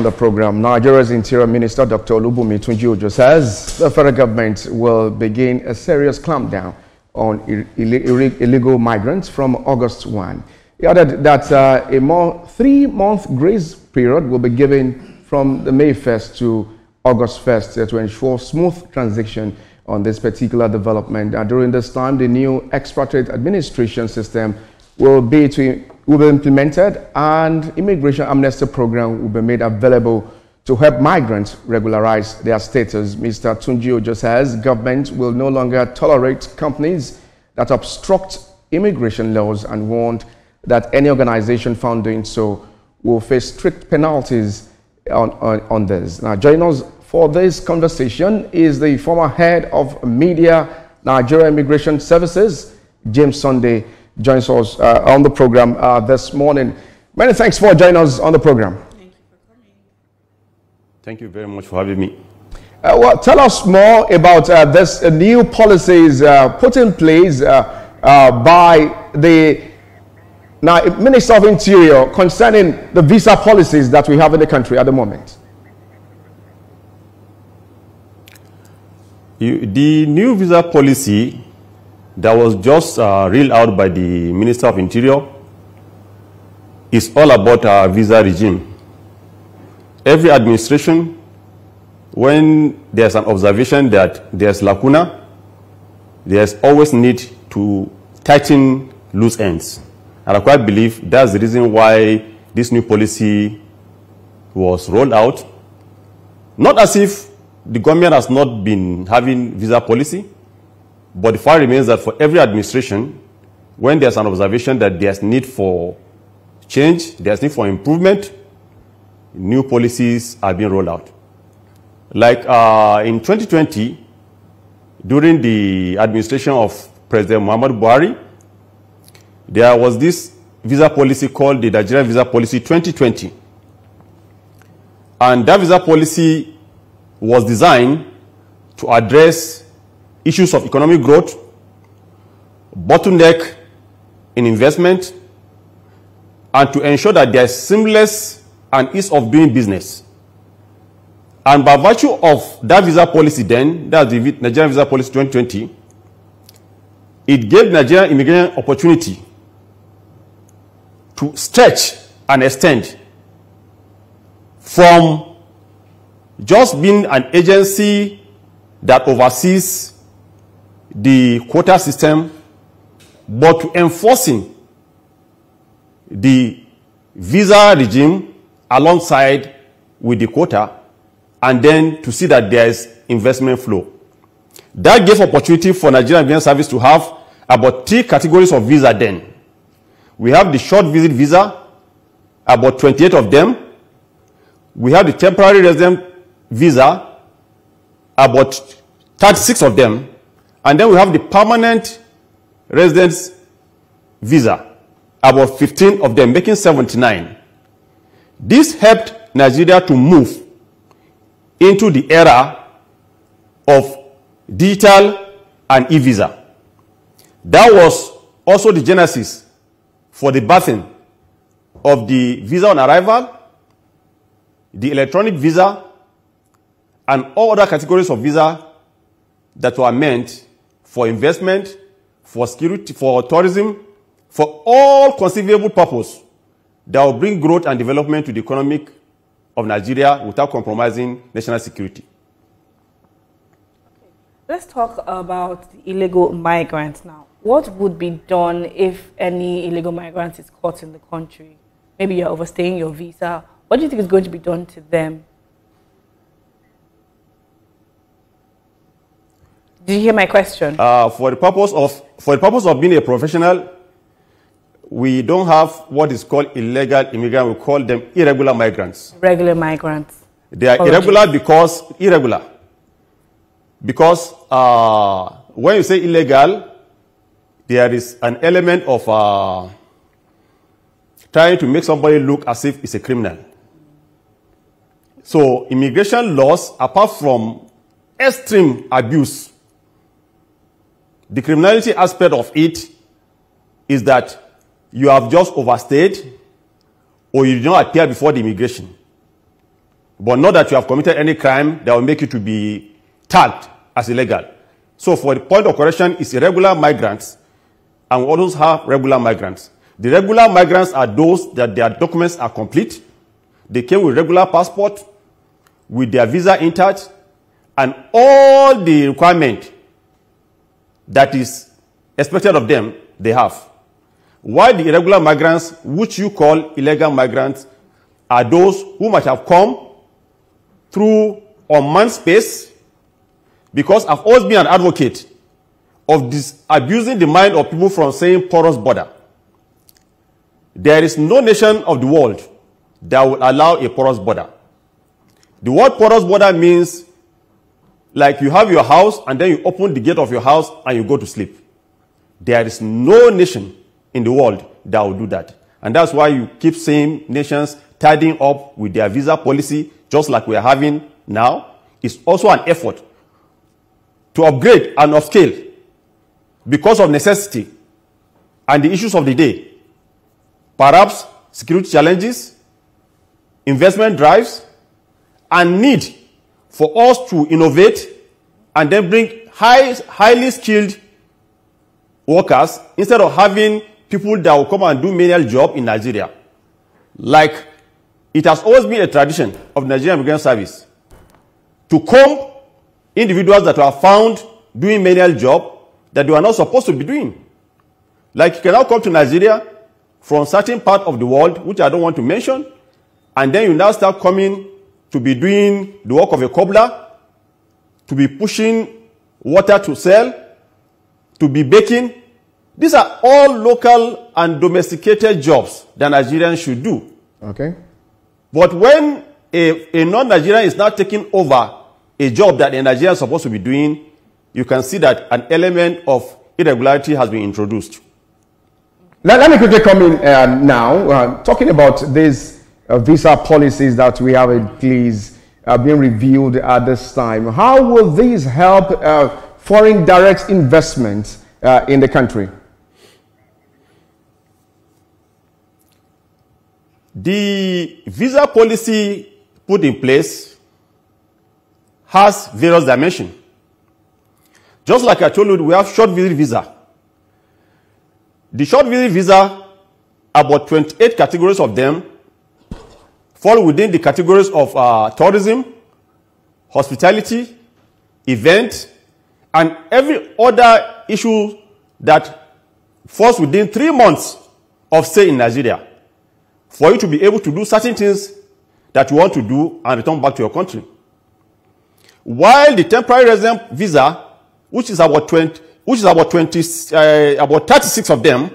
on the program. Nigeria's Interior Minister Dr. Olubunmi Tunji-Ojo says the federal government will begin a serious clampdown on illegal migrants from August 1. He added that a 3-month grace period will be given from the May 1st to August 1st to ensure smooth transition on this particular development. During this time, the new expatriate administration system will be implemented, and immigration amnesty program will be made available to help migrants regularize their status. Mr. Tunji-Ojo says government will no longer tolerate companies that obstruct immigration laws and warned that any organization found doing so will face strict penalties on this. Now, join us for this conversation is the former head of media Nigeria Immigration Services, James Sunday, joins us on the program this morning. Many thanks for joining us on the program. Thank you for coming. Thank you very much for having me. Well, tell us more about this new policies put in place by the Minister of Interior concerning the visa policies that we have in the country at the moment. The new visa policy that was just reeled out by the Minister of Interior is all about our visa regime. Every administration, when there's an observation that there's lacuna, there's always need to tighten loose ends. And I quite believe that's the reason why this new policy was rolled out. Not as if the government has not been having visa policy, but the fact remains that for every administration, when there's an observation that there's need for change, there's need for improvement, new policies are being rolled out. Like in 2020, during the administration of President Muhammadu Buhari, there was this visa policy called the Nigerian Visa Policy 2020. And that visa policy was designed to address issues of economic growth, bottleneck in investment, and to ensure that there is seamless and ease of doing business. And by virtue of that visa policy then, that's the Nigerian Visa Policy 2020, it gave Nigerian immigration opportunity to stretch and extend from just being an agency that oversees the quota system, but to enforcing the visa regime alongside with the quota, and then to see that there is investment flow. That gave opportunity for Nigerian Immigration Service to have about 3 categories of visa then. We have the short visit visa, about 28 of them. We have the temporary resident visa, about 36 of them. And then we have the permanent residence visa, about 15 of them, making 79. This helped Nigeria to move into the era of digital and e-visa. That was also the genesis for the birthing of the visa on arrival, the electronic visa, and all other categories of visa that were meant for investment, for security, for tourism, for all conceivable purpose that will bring growth and development to the economic of Nigeria without compromising national security. Let's talk about the illegal migrants now. What would be done if any illegal migrant is caught in the country? Maybe you're overstaying your visa. What do you think is going to be done to them? Did you hear my question? For the purpose of being a professional, we don't have what is called illegal immigrants. We call them irregular migrants. Regular migrants. They are irregular because when you say illegal, there is an element of trying to make somebody look as if it's a criminal. So immigration laws, apart from extreme abuse, the criminality aspect of it is that you have just overstayed or you do not appear before the immigration. but not that you have committed any crime that will make you to be tagged as illegal. So for the point of correction, it's irregular migrants, and we also have regular migrants. The regular migrants are those that their documents are complete. They came with regular passport, with their visa intact, and all the requirement that is expected of them, they have. While the irregular migrants, which you call illegal migrants, are those who might have come through unmanned space, because I've always been an advocate of abusing the mind of people from saying porous border. There is no nation of the world that will allow a porous border. The word porous border means like you have your house and then you open the gate of your house and you go to sleep. There is no nation in the world that will do that. And that's why you keep seeing nations tidying up with their visa policy, just like we are having now. It's also an effort to upgrade and upscale because of necessity and the issues of the day. Perhaps security challenges, investment drives, and need for us to innovate and then bring highly skilled workers instead of having people that will come and do menial job in Nigeria. Like it has always been a tradition of Nigerian Immigration Service to comb individuals that are found doing menial job that they are not supposed to be doing. Like you can now come to Nigeria from certain part of the world, which I don't want to mention, and then you now start coming to be doing the work of a cobbler, to be pushing water to sell, to be baking. These are all local and domesticated jobs that Nigerians should do. Okay. But when a non-Nigerian is now taking over a job that a Nigerian is supposed to be doing, you can see that an element of irregularity has been introduced. Let me quickly come in now, talking about these visa policies that we have at place being reviewed at this time. How will these help foreign direct investment in the country? The visa policy put in place has various dimensions. Just like I told you, we have short visit visa. The short visit visa, about 28 categories of them fall within the categories of tourism, hospitality, event, and every other issue that falls within 3 months of stay in Nigeria for you to be able to do certain things that you want to do and return back to your country. While the temporary resident visa, which is about 36 of them,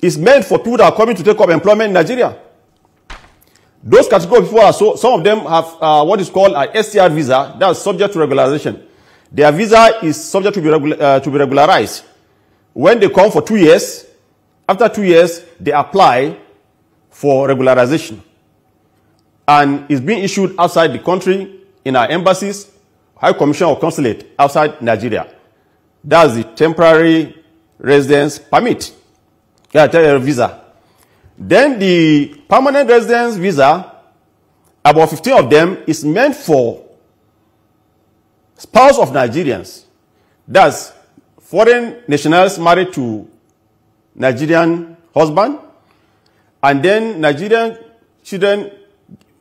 is meant for people that are coming to take up employment in Nigeria. Those categories of people are some of them have what is called an STR visa that is subject to regularization. Their visa is subject to be regularized. When they come for 2 years, after 2 years, they apply for regularization. And it's being issued outside the country in our embassies, High Commission or Consulate outside Nigeria. That's the temporary residence permit, visa. Then the permanent residence visa, about 15 of them, is meant for spouse of Nigerians. That's foreign nationals married to Nigerian husband, and then Nigerian children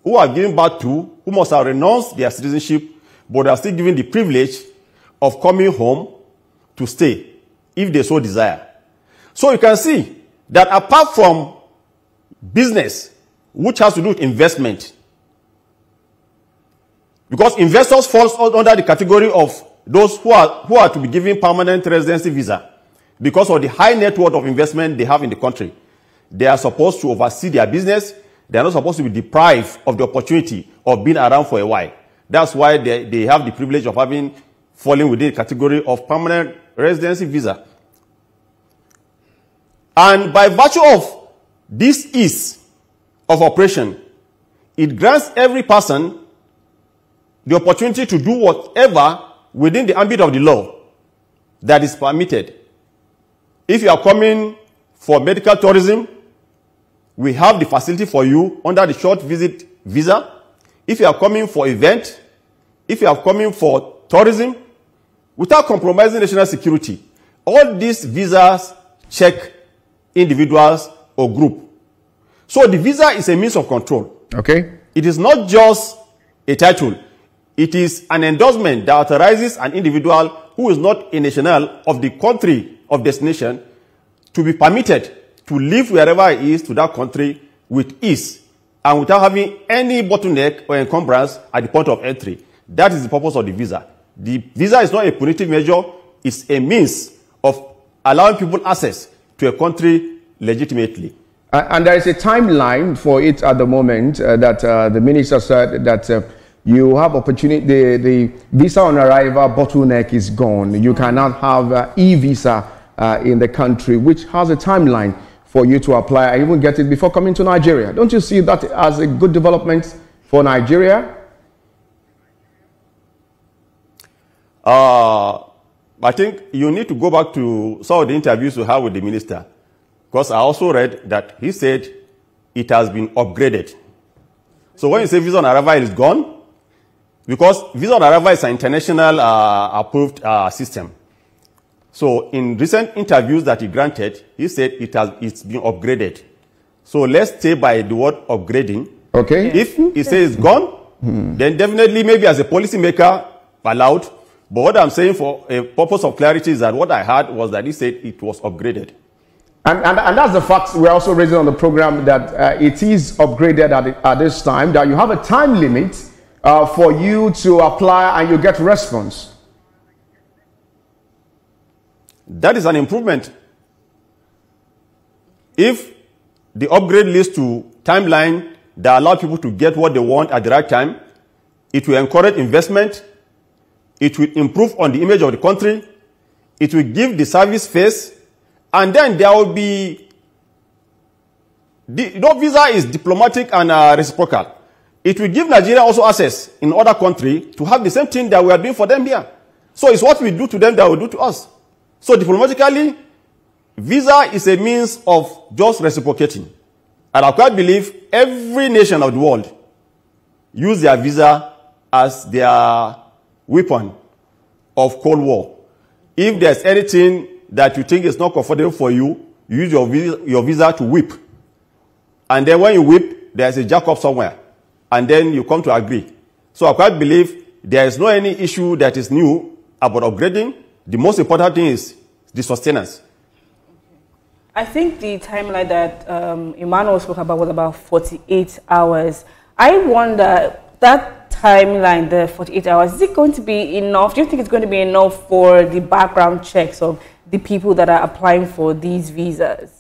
who are given birth to, who must have renounced their citizenship, but are still given the privilege of coming home to stay, if they so desire. So you can see that apart from business, which has to do with investment, because investors fall under the category of those who are to be given permanent residency visa because of the high net worth of investment they have in the country. They are supposed to oversee their business. They are not supposed to be deprived of the opportunity of being around for a while. That's why they have the privilege of having fallen within the category of permanent residency visa. And by virtue of this ease of operation, it grants every person the opportunity to do whatever within the ambit of the law that is permitted. If you are coming for medical tourism, we have the facility for you under the short visit visa. if you are coming for event, if you are coming for tourism, without compromising national security. All these visas check individuals or group. So the visa is a means of control. Okay. It is not just a title. It is an endorsement that authorizes an individual who is not a national of the country of destination to be permitted to live wherever he is to that country with ease and without having any bottleneck or encumbrance at the point of entry. That is the purpose of the visa. The visa is not a punitive measure. It's a means of allowing people access to a country legitimately. And there is a timeline for it at the moment that the minister said that you have opportunity, the visa on arrival bottleneck is gone. You cannot have e-visa in the country, which has a timeline for you to apply and even get it before coming to Nigeria. Don't you see that as a good development for Nigeria? I think you need to go back to some of the interviews we had with the minister, because I also read that he said it has been upgraded. So when you say visa on arrival is gone, because visa on arrival is an international approved system. So in recent interviews that he granted, he said it's been upgraded. So let's stay by the word upgrading. Okay. If he says it's gone, then definitely maybe as a policymaker allowed. But what I'm saying for a purpose of clarity is that what I heard was that he said it was upgraded. And that's the fact we're also raising on the program, that it is upgraded at this time, that you have a time limit for you to apply and you get response. That is an improvement. If the upgrade leads to timeline that allow people to get what they want at the right time, it will encourage investment, it will improve on the image of the country, it will give the service face, and then there will be, visa is diplomatic and reciprocal. It will give Nigeria also access in other countries to have the same thing that we are doing for them here. So it's what we do to them that we do to us. So diplomatically, visa is a means of just reciprocating. And I quite believe every nation of the world use their visa as their weapon of Cold War. If there's anything that you think is not comfortable for you, you use your visa to whip. And then when you whip, there's a jack-up somewhere. And then you come to agree. So I quite believe there is no any issue that is new about upgrading. The most important thing is the sustenance. I think the timeline that Emmanuel spoke about was about 48 hours. I wonder, that timeline, the 48 hours, is it going to be enough? Do you think it's going to be enough for the background checks of the people that are applying for these visas?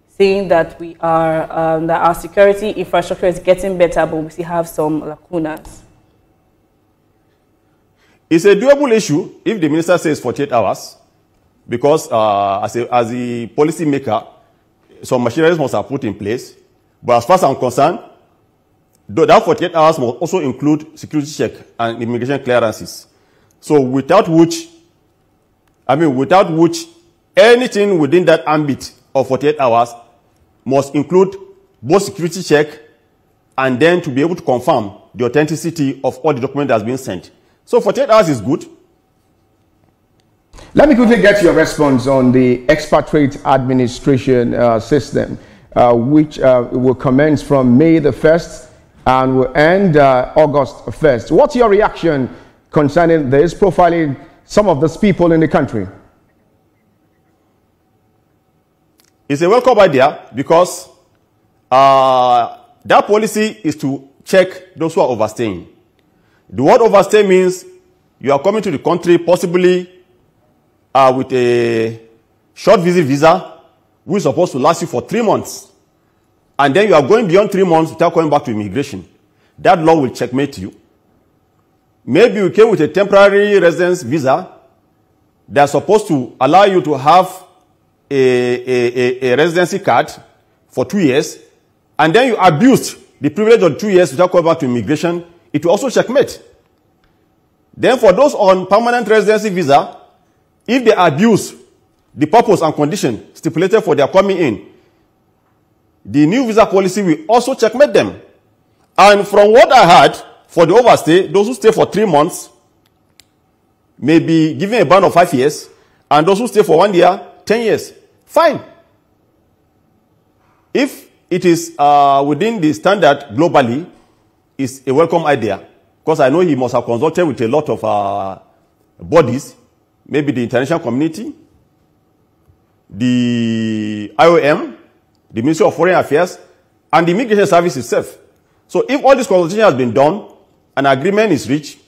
Saying that we are, that our security infrastructure is getting better, but we still have some lacunas. It's a doable issue if the minister says 48 hours, because as a policy maker, some machineries must have put in place. But as far as I'm concerned, that 48 hours must also include security check and immigration clearances. So without which anything within that ambit of 48 hours must include both security check and then to be able to confirm the authenticity of all the documents that's been sent. So 48 hours is good. Let me quickly get your response on the expatriate administration system, which will commence from May the 1st and will end August 1st. What's your reaction concerning this, profiling some of these people in the country? It's a welcome idea because that policy is to check those who are overstaying. The word overstay means you are coming to the country possibly with a short visit visa, which is supposed to last you for 3 months. And then you are going beyond 3 months without coming back to immigration. That law will checkmate you. Maybe you came with a temporary residence visa that's supposed to allow you to have a residency card for 2 years, and then you abused the privilege of 2 years without coming back to immigration. It will also checkmate. Then for those on permanent residency visa, if they abuse the purpose and condition stipulated for their coming in, the new visa policy will also checkmate them. And from what I heard, for the overstay, those who stay for 3 months may be given a ban of 5 years, and those who stay for 1 year, 10 years. Fine. If it is within the standard globally, it's a welcome idea. Because I know he must have consulted with a lot of bodies, maybe the international community, the IOM, the Ministry of Foreign Affairs, and the Immigration Service itself. So if all this consultation has been done, an agreement is reached,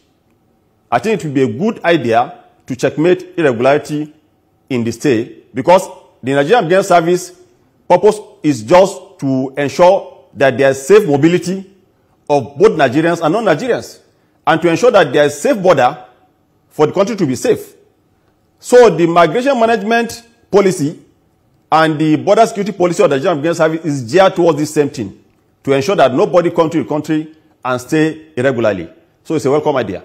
I think it will be a good idea to checkmate irregularity in the stay, because the Nigerian Immigration Service purpose is just to ensure that there is safe mobility of both Nigerians and non-Nigerians, and to ensure that there is safe border for the country to be safe. So the migration management policy and the border security policy of the Nigerian Immigration Service is geared towards this same thing, to ensure that nobody comes to the country and stay irregularly. So it's a welcome idea.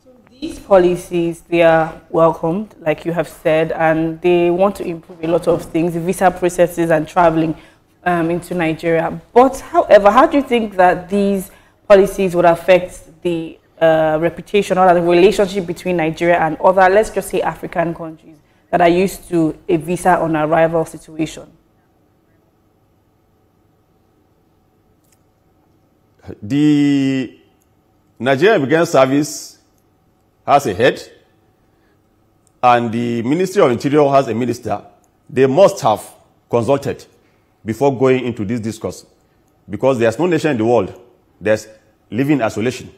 So these policies, they are welcomed, like you have said, and they want to improve a lot of things, visa processes and traveling into Nigeria. But however, how do you think that these policies would affect the reputation or the relationship between Nigeria and other, let's just say, African countries that are used to a visa on arrival situation? The Nigerian Immigration Service has a head, and the Ministry of Interior has a minister. They must have consulted before going into this discourse, because there's no nation in the world that's living in isolation.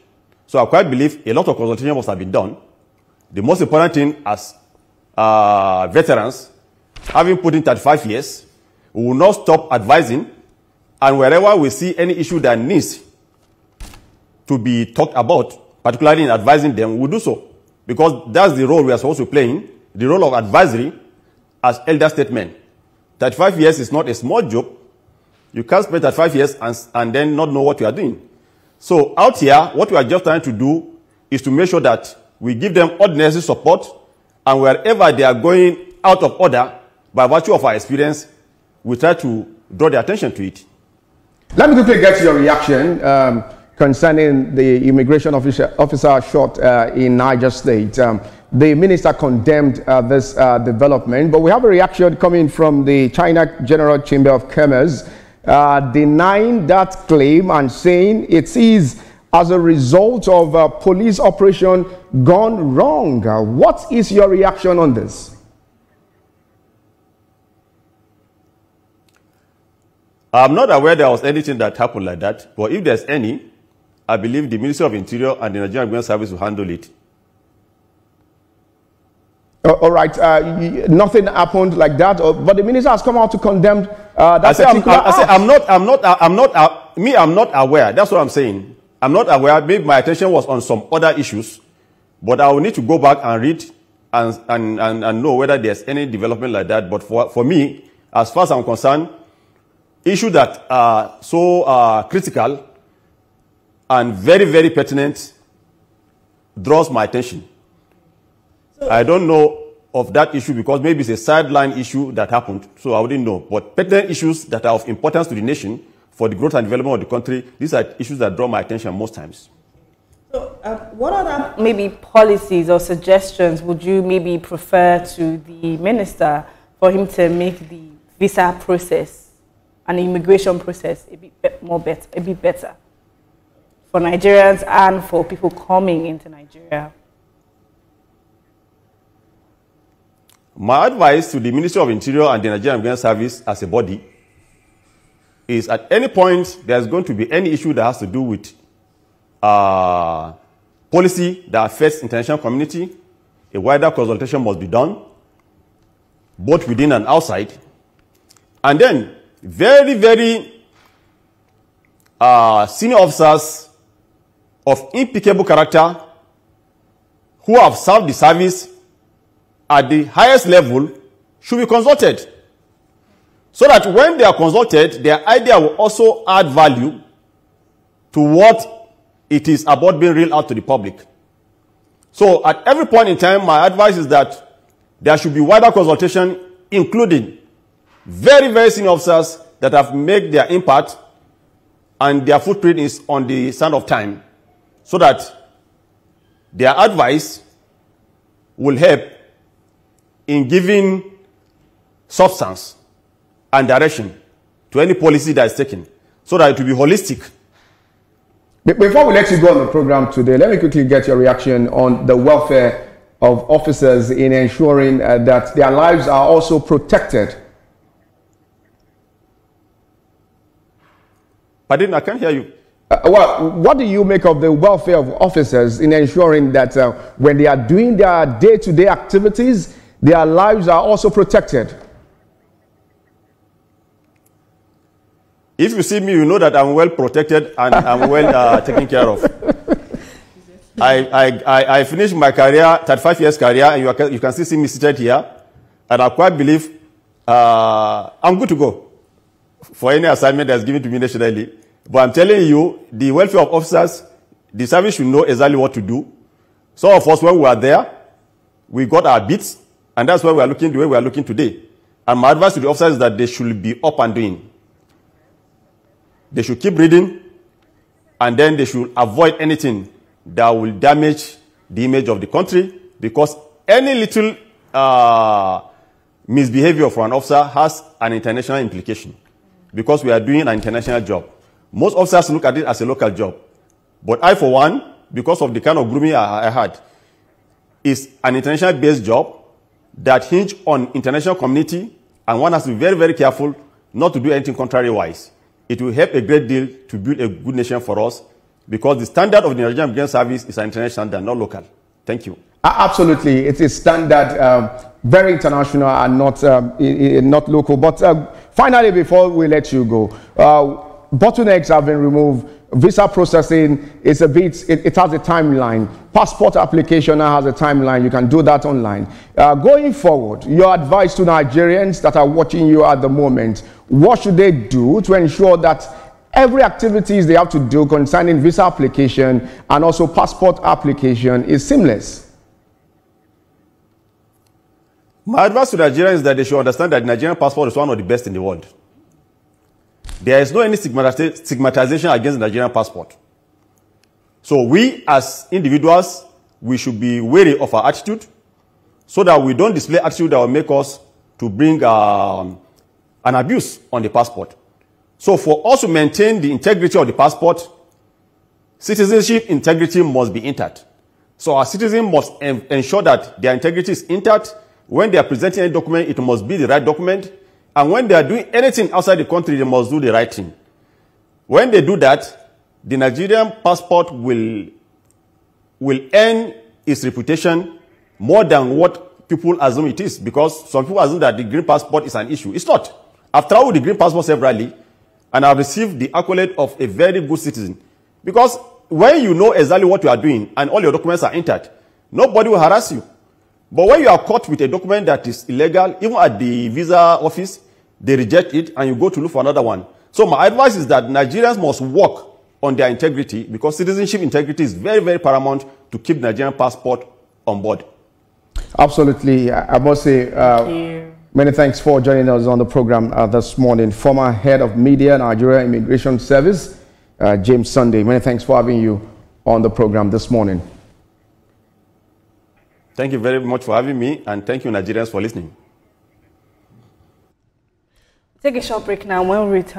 So I quite believe a lot of consultation must have been done. The most important thing as veterans, having put in 35 years, we will not stop advising, and wherever we see any issue that needs to be talked about, particularly in advising them, we will do so. Because that's the role we are supposed to play in, the role of advisory as elder statesmen. 35 years is not a small job. You can't spend 35 years and then not know what you are doing. So out here, what we are just trying to do is to make sure that we give them all the necessary support, and wherever they are going out of order, by virtue of our experience, we try to draw their attention to it. Let me quickly get your reaction concerning the immigration officer shot in Niger State. The minister condemned this development, but we have a reaction coming from the China General Chamber of Commerce denying that claim and saying it is as a result of a police operation gone wrong. What is your reaction on this? I'm not aware there was anything that happened like that, but if there's any, I believe the Ministry of Interior and the Nigerian Immigration Service will handle it. All right, nothing happened like that, but the minister has come out to condemn that. I'm not aware. That's what I'm saying. I'm not aware. Maybe my attention was on some other issues, but I will need to go back and read and know whether there's any development like that. But for me, as far as I'm concerned, issues that are so critical and very, very pertinent draws my attention. So, I don't know of that issue because maybe it's a sideline issue that happened, so I wouldn't know. But pertinent issues that are of importance to the nation for the growth and development of the country, these are issues that draw my attention most times. So what other maybe policies or suggestions would you maybe prefer to the minister for him to make the visa process and the immigration process a bit better for Nigerians and for people coming into Nigeria? My advice to the Ministry of Interior and the Nigerian Immigration Service as a body is at any point there's going to be any issue that has to do with policy that affects international community, a wider consultation must be done, both within and outside. And then very, very senior officers of impeccable character who have served the service at the highest level should be consulted, so that when they are consulted, their idea will also add value to what it is about being reeled out to the public. So at every point in time, my advice is that there should be wider consultation, including very, very senior officers that have made their impact and their footprint is on the sand of time, so that their advice will help in giving substance and direction to any policy that is taken, so that it will be holistic. Before we let you go on the program today, let me quickly get your reaction on the welfare of officers in ensuring that their lives are also protected. Pardon, I can't hear you. Well, what do you make of the welfare of officers in ensuring that when they are doing their day-to-day activities, their lives are also protected? If you see me, you know that I'm well protected and I'm well taken care of. I finished my career, 35 years career, and you can still see me seated here. And I quite believe I'm good to go for any assignment that's given to me nationally. But I'm telling you, the welfare of officers, the service should know exactly what to do. Some of us, when we were there, we got our beats, and that's why we are looking the way we are looking today. And my advice to the officers is that they should be up and doing. They should keep reading, and then they should avoid anything that will damage the image of the country, because any little misbehavior for an officer has an international implication, because we are doing an international job. Most officers look at it as a local job. But I, for one, because of the kind of grooming I had, is an international-based job that hinge on international community, and one has to be very, very careful not to do anything contrary-wise. It will help a great deal to build a good nation for us, because the standard of the Nigerian Immigration Service is an international standard, not local. Thank you. Absolutely. It is standard, very international and not local. But finally, before we let you go, bottlenecks have been removed. Visa processing is a bit, it has a timeline. Passport application now has a timeline. You can do that online. Going forward, your advice to Nigerians that are watching you at the moment, what should they do to ensure that every activities they have to do concerning visa application and also passport application is seamless? My advice to Nigerians is that they should understand that the Nigerian passport is one of the best in the world. There is no any stigmatization against the Nigerian passport. So we as individuals, we should be wary of our attitude, so that we don't display attitude that will make us to bring an abuse on the passport. So for us to maintain the integrity of the passport, citizenship integrity must be intact. So our citizens must ensure that their integrity is intact. When they are presenting a document, it must be the right document. And when they are doing anything outside the country, they must do the right thing. When they do that, the Nigerian passport will earn its reputation more than what people assume it is, because some people assume that the green passport is an issue. It's not. I've traveled with the green passport severally, and I've received the accolade of a very good citizen. Because when you know exactly what you are doing and all your documents are intact, nobody will harass you. But when you are caught with a document that is illegal, even at the visa office, they reject it and you go to look for another one. So my advice is that Nigerians must work on their integrity, because citizenship integrity is very, very paramount to keep Nigerian passport on board. Absolutely. I must say, many thanks for joining us on the program this morning. Former Head of Media, Nigeria Immigration Service, James Sunday. Many thanks for having you on the program this morning. Thank you very much for having me, and thank you, Nigerians, for listening. Take a short break now. When we return.